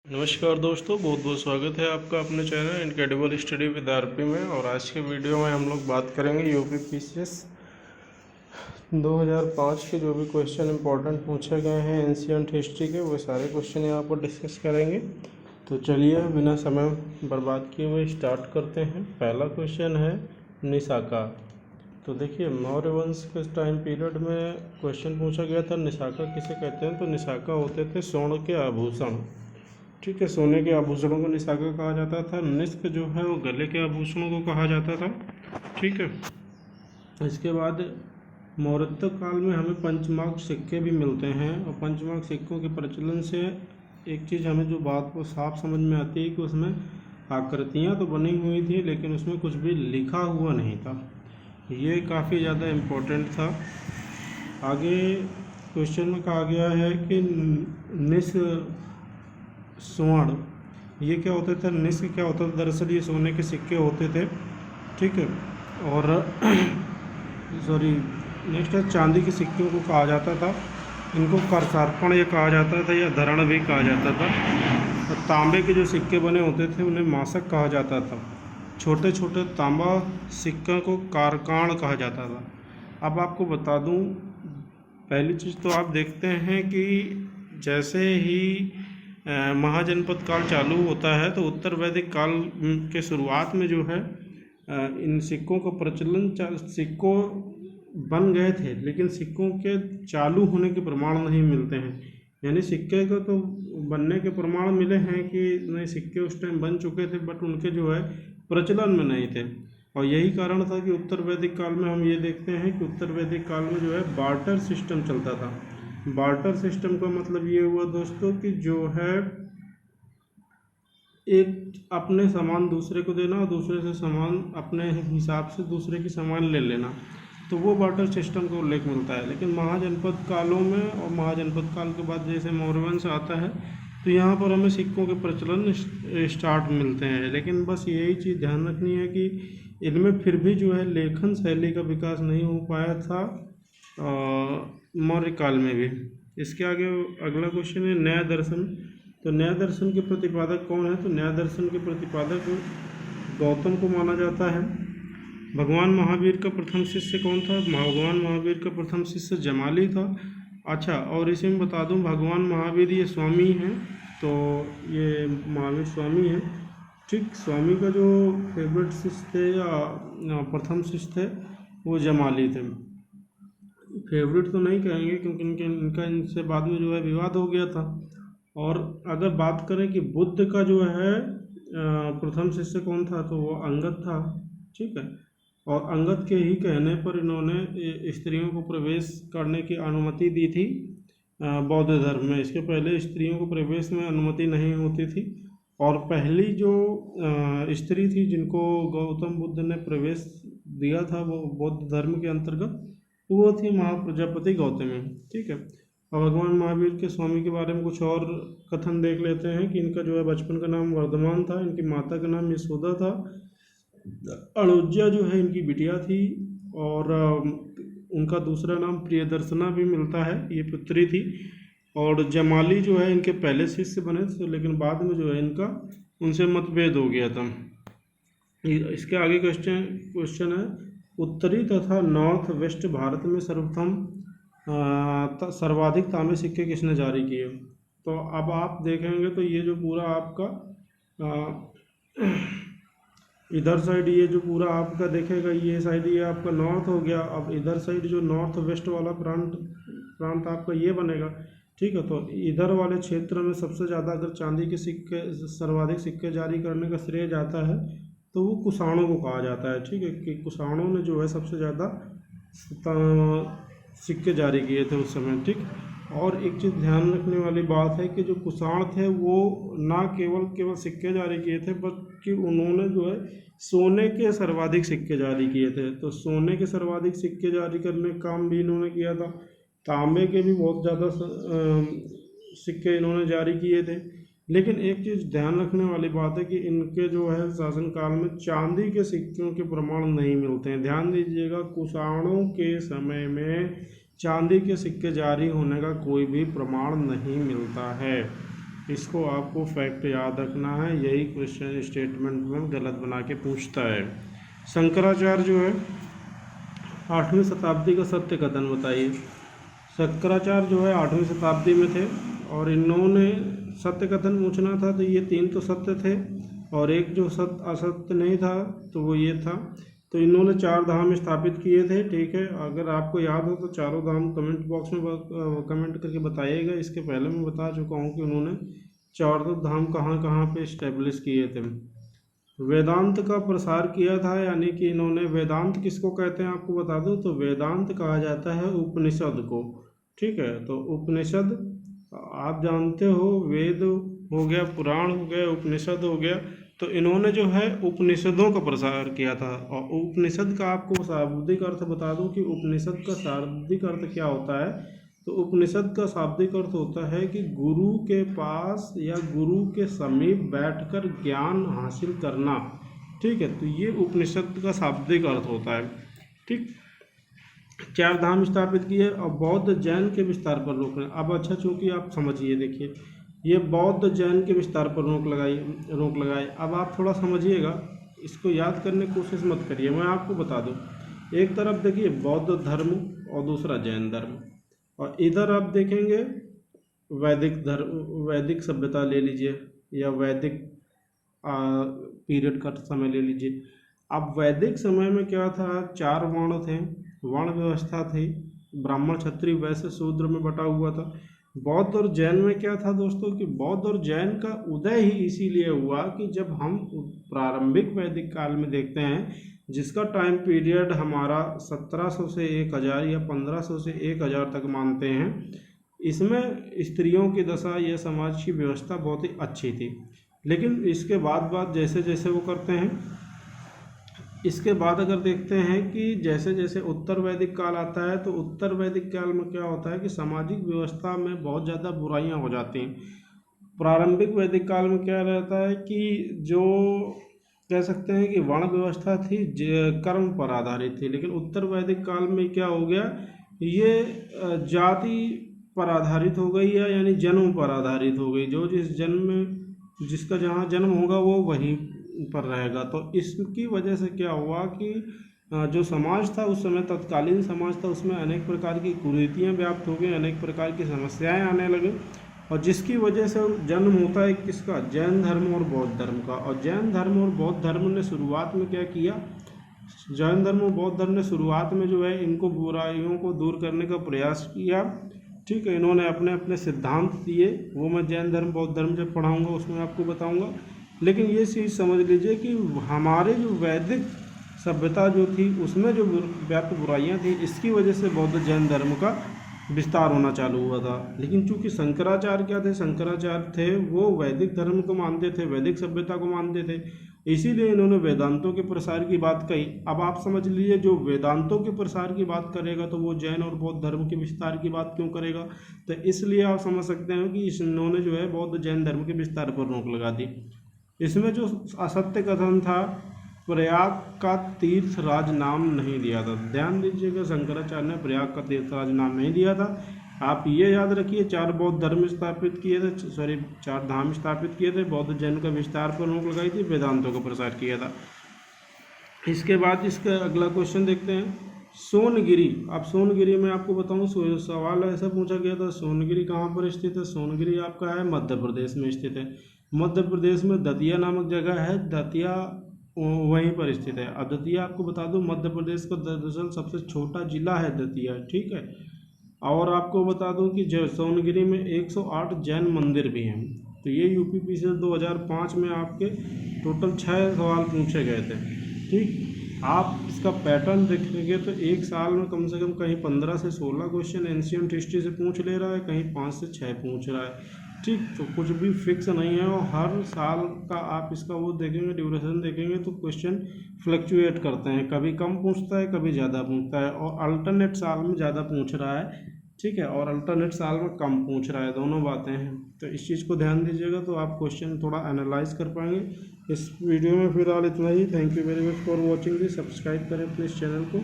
नमस्कार दोस्तों, बहुत बहुत स्वागत है आपका अपने channel incredible study with RP में। और आज के वीडियो में हम लोग बात करेंगे यूपी पीसीएस 2005 के जो भी क्वेश्चन इंपॉर्टेंट पूछे गए हैं एंशियंट हिस्ट्री के, वो सारे क्वेश्चन यहाँ पर डिस्कस करेंगे। तो चलिए बिना समय बर्बाद किए हुए स्टार्ट करते हैं। पहला क्वेश्चन है निसाका। तो देखिए, मौर्य वंश के टाइम पीरियड में क्वेश्चन पूछा गया था निसाका किसे कहते हैं। तो निसाका होते थे स्वर्ण के आभूषण। ठीक है, सोने के आभूषणों को निसाका कहा जाता था। निस्क जो है वो गले के आभूषणों को कहा जाता था। ठीक है, इसके बाद मौर्य काल में हमें पंचमार्क सिक्के भी मिलते हैं। और पंचमार्क सिक्कों के प्रचलन से एक चीज़ हमें जो बात को साफ समझ में आती है कि उसमें आकृतियाँ तो बनी हुई थी लेकिन उसमें कुछ भी लिखा हुआ नहीं था। ये काफ़ी ज़्यादा इम्पोर्टेंट था। आगे क्वेश्चन में कहा गया है कि स्वर्ण ये क्या होते थे, निस्क क्या होता था। दरअसल ये सोने के सिक्के होते थे। ठीक है, और सॉरी नेक्स्ट है चांदी के सिक्कों को कहा जाता था। इनको करसार्पण ये कहा जाता था या धरण भी कहा जाता था। और तांबे के जो सिक्के बने होते थे उन्हें मासक कहा जाता था। छोटे छोटे तांबा सिक्का को कारकाण कहा जाता था। अब आपको बता दूं, पहली चीज़ तो आप देखते हैं कि जैसे ही महाजनपद काल चालू होता है तो उत्तर वैदिक काल के शुरुआत में जो है इन सिक्कों का प्रचलन, सिक्कों बन गए थे लेकिन सिक्कों के चालू होने के प्रमाण नहीं मिलते हैं। यानी सिक्के को तो बनने के प्रमाण मिले हैं कि नहीं, सिक्के उस टाइम बन चुके थे बट उनके जो है प्रचलन में नहीं थे। और यही कारण था कि उत्तर वैदिक काल में हम ये देखते हैं कि उत्तर वैदिक काल में जो है बार्टर सिस्टम चलता था। बार्टर सिस्टम का मतलब ये हुआ दोस्तों कि जो है एक अपने सामान दूसरे को देना और दूसरे से सामान अपने हिसाब से दूसरे की सामान ले लेना, तो वो बार्टर सिस्टम का उल्लेख मिलता है। लेकिन महाजनपद कालों में और महाजनपद काल के बाद जैसे मौर्य वंश आता है तो यहाँ पर हमें सिक्कों के प्रचलन स्टार्ट मिलते हैं। लेकिन बस यही चीज़ ध्यान रखनी है कि इनमें फिर भी जो है लेखन शैली का विकास नहीं हो पाया था मौर्य काल में भी। इसके आगे अगला क्वेश्चन है न्याय दर्शन। तो न्याय दर्शन के प्रतिपादक कौन है। तो न्याय दर्शन के प्रतिपादक गौतम को माना जाता है। भगवान महावीर का प्रथम शिष्य कौन था। भगवान महावीर का प्रथम शिष्य जमाली था। अच्छा, और इसी में बता दूं भगवान महावीर ये स्वामी हैं, तो ये महावीर स्वामी हैं। ठीक, स्वामी का जो फेवरेट शिष्य थे या प्रथम शिष्य थे वो जमाली थे। फेवरेट तो नहीं कहेंगे क्योंकि इनका इनसे बाद में जो है विवाद हो गया था। और अगर बात करें कि बुद्ध का जो है प्रथम शिष्य कौन था तो वो अंगद था। ठीक है, और अंगद के ही कहने पर इन्होंने स्त्रियों को प्रवेश करने की अनुमति दी थी बौद्ध धर्म में। इसके पहले स्त्रियों को प्रवेश में अनुमति नहीं होती थी। और पहली जो स्त्री थी जिनको गौतम बुद्ध ने प्रवेश दिया था वो बौद्ध धर्म के अंतर्गत, वो थी महाप्रजापति गौतमी। ठीक है, और भगवान महावीर के स्वामी के बारे में कुछ और कथन देख लेते हैं कि इनका जो है बचपन का नाम वर्धमान था, इनकी माता का नाम यशोदा था, अणुज्जा जो है इनकी बिटिया थी, और उनका दूसरा नाम प्रियदर्शना भी मिलता है, ये पुत्री थी। और जमाली जो है इनके पहले शिष्य बने थे लेकिन बाद में जो है इनका उनसे मतभेद हो गया था। इसके आगे क्वेश्चन है उत्तरी तथा नॉर्थ वेस्ट भारत में सर्वाधिक तांबे सिक्के किसने जारी किए। तो अब आप देखेंगे तो ये जो पूरा आपका इधर साइड ये जो पूरा आपका देखेगा ये साइड ये आपका नॉर्थ हो गया। अब इधर साइड जो नॉर्थ वेस्ट वाला प्रांत आपका ये बनेगा। ठीक है, तो इधर वाले क्षेत्र में सबसे ज़्यादा अगर चांदी के सिक्के सर्वाधिक सिक्के जारी करने का श्रेय जाता है तो वो कुषाणों को कहा जाता है। ठीक है, कि कुषाणों ने जो है सबसे ज़्यादा सिक्के जारी किए थे उस समय। ठीक, और एक चीज़ ध्यान रखने वाली बात है कि जो कुषाण थे वो ना केवल सिक्के जारी किए थे बल्कि उन्होंने जो है सोने के सर्वाधिक सिक्के जारी किए थे। तो सोने के सर्वाधिक सिक्के जारी करने का काम भी इन्होंने किया था। तांबे के भी बहुत ज़्यादा सिक्के इन्होंने जारी किए थे। लेकिन एक चीज़ ध्यान रखने वाली बात है कि इनके जो है शासनकाल में चांदी के सिक्कों के प्रमाण नहीं मिलते हैं। ध्यान दीजिएगा, कुषाणों के समय में चांदी के सिक्के जारी होने का कोई भी प्रमाण नहीं मिलता है। इसको आपको फैक्ट याद रखना है, यही क्वेश्चन स्टेटमेंट में गलत बना के पूछता है। शंकराचार्य जो है 8वीं शताब्दी का सत्य कथन बताइए। शंकराचार्य जो है 8वीं शताब्दी में थे और इन्होंने सत्य कथन पूछना था तो ये 3 तो सत्य थे और एक जो सत्य असत्य नहीं था तो वो ये था। तो इन्होंने 4 धाम स्थापित किए थे, ठीक है। अगर आपको याद हो तो चारों धाम कमेंट बॉक्स में कमेंट करके बताइएगा। इसके पहले मैं बता चुका हूँ कि उन्होंने 4 धाम कहाँ कहाँ पे इस्टेब्लिश किए थे। वेदांत का प्रसार किया था, यानी कि इन्होंने वेदांत किसको कहते हैं आपको बता दूं तो वेदांत कहा जाता है उपनिषद को, ठीक है। तो उपनिषद आप जानते हो, वेद हो गया, पुराण हो गया, उपनिषद हो गया। तो इन्होंने जो है उपनिषदों का प्रसार किया था। और उपनिषद का आपको शाब्दिक अर्थ बता दूं कि उपनिषद का शाब्दिक अर्थ क्या होता है। तो उपनिषद का शाब्दिक अर्थ होता है कि गुरु के पास या गुरु के समीप बैठकर ज्ञान हासिल करना, ठीक है। तो ये उपनिषद का शाब्दिक अर्थ होता है, ठीक। 4 धाम स्थापित किए और बौद्ध जैन के विस्तार पर रोक। अब अच्छा, चूंकि आप समझिए, देखिए ये बौद्ध जैन के विस्तार पर रोक लगाए। अब आप थोड़ा समझिएगा, इसको याद करने की कोशिश मत करिए, मैं आपको बता दूं। एक तरफ देखिए बौद्ध धर्म और दूसरा जैन धर्म, और इधर आप देखेंगे वैदिक धर्म, वैदिक सभ्यता ले लीजिए या वैदिक पीरियड का समय ले लीजिए। अब वैदिक समय में क्या था, 4 वर्ण थे, वर्ण व्यवस्था थी, ब्राह्मण क्षत्रिय वैश्य शूद्र में बटा हुआ था। बौद्ध और जैन में क्या था दोस्तों कि बौद्ध और जैन का उदय ही इसीलिए हुआ कि जब हम प्रारंभिक वैदिक काल में देखते हैं, जिसका टाइम पीरियड हमारा 1700 से 1000 या 1500 से 1000 तक मानते हैं, इसमें स्त्रियों की दशा या समाज की व्यवस्था बहुत ही अच्छी थी। लेकिन इसके बाद जैसे जैसे वो करते हैं, इसके बाद अगर देखते हैं कि जैसे जैसे उत्तर वैदिक काल आता है, तो उत्तर वैदिक काल में क्या होता है कि सामाजिक व्यवस्था में बहुत ज़्यादा बुराइयां हो जाती हैं। प्रारंभिक वैदिक काल में क्या रहता है कि जो कह सकते हैं कि वर्ण व्यवस्था थी, कर्म पर आधारित थी। लेकिन उत्तर वैदिक काल में क्या हो गया, ये जाति पर आधारित हो गई है, यानी जन्म पर आधारित हो गई। जो जिस जन्म में जिसका जहाँ जन्म होगा वो वहीं पर रहेगा। तो इसकी वजह से क्या हुआ कि जो समाज था उस समय, तत्कालीन समाज था, उसमें अनेक प्रकार की कुरीतियाँ व्याप्त हो गई, अनेक प्रकार की समस्याएं आने लगी। और जिसकी वजह से जन्म होता है किसका, जैन धर्म और बौद्ध धर्म का। और जैन धर्म और बौद्ध धर्म ने शुरुआत में क्या किया, जैन धर्म और बौद्ध धर्म ने शुरुआत में जो है इनको बुराइयों को दूर करने का प्रयास किया, ठीक है। इन्होंने अपने अपने सिद्धांत दिए, वो मैं जैन धर्म बौद्ध धर्म जब पढ़ाऊँगा उसमें आपको बताऊँगा। लेकिन ये चीज़ समझ लीजिए कि हमारे जो वैदिक सभ्यता जो थी उसमें जो व्याप्त बुराइयां थी, इसकी वजह से बौद्ध जैन धर्म का विस्तार होना चालू हुआ था। लेकिन चूंकि शंकराचार्य क्या थे, शंकराचार्य थे वो वैदिक धर्म को मानते थे, वैदिक सभ्यता को मानते थे, इसीलिए इन्होंने वेदांतों के प्रसार की बात कही। अब आप समझ लीजिए, जो वेदांतों के प्रसार की बात करेगा तो वो जैन और बौद्ध धर्म के विस्तार की बात क्यों करेगा। तो इसलिए आप समझ सकते हैं कि इन्होंने जो है बौद्ध जैन धर्म के विस्तार पर रोक लगा दी। इसमें जो असत्य कथन था, प्रयाग का तीर्थराज नाम नहीं दिया था। ध्यान दीजिएगा, शंकराचार्य ने प्रयाग का तीर्थराज नाम नहीं दिया था। आप ये याद रखिए, 4 बौद्ध धर्म स्थापित किए थे, 4 धाम स्थापित किए थे, बौद्ध जैन का विस्तार पर रोक लगाई थी, वेदांतों का प्रसार किया था। इसके बाद इसका अगला क्वेश्चन देखते हैं, सोनगिरी। अब सोनगिरी में आपको बताऊं, सवाल ऐसा पूछा गया था, सोनगिरी कहाँ पर स्थित है। सोनगिरी आपका है मध्य प्रदेश में स्थित है। मध्य प्रदेश में दतिया नामक जगह है, दतिया वहीं पर स्थित है। अब दतिया आपको बता दूं मध्य प्रदेश का दरअसल सबसे छोटा जिला है दतिया, ठीक है। और आपको बता दूं कि सोनगिरी में 108 जैन मंदिर भी हैं। तो ये यूपीपीसीएल 2005 में आपके टोटल 6 सवाल पूछे गए थे, ठीक। आप इसका पैटर्न देखेंगे तो एक साल में कम से कम कहीं 15 से 16 क्वेश्चन एंशिएंट हिस्ट्री से पूछ ले रहा है, कहीं 5 से 6 पूछ रहा है, ठीक। तो कुछ भी फिक्स नहीं है। और हर साल का आप इसका वो देखेंगे, ड्यूरेशन देखेंगे तो क्वेश्चन फ्लक्चुएट करते हैं, कभी कम पूछता है, कभी ज़्यादा पूछता है। और अल्टरनेट साल में ज़्यादा पूछ रहा है, ठीक है, और अल्टरनेट साल में कम पूछ रहा है, दोनों बातें हैं। तो इस चीज़ को ध्यान दीजिएगा तो आप क्वेश्चन थोड़ा एनालाइज कर पाएंगे। इस वीडियो में फिलहाल इतना ही। Thank you very much for watching this. Subscribe करें प्लीज़ चैनल को।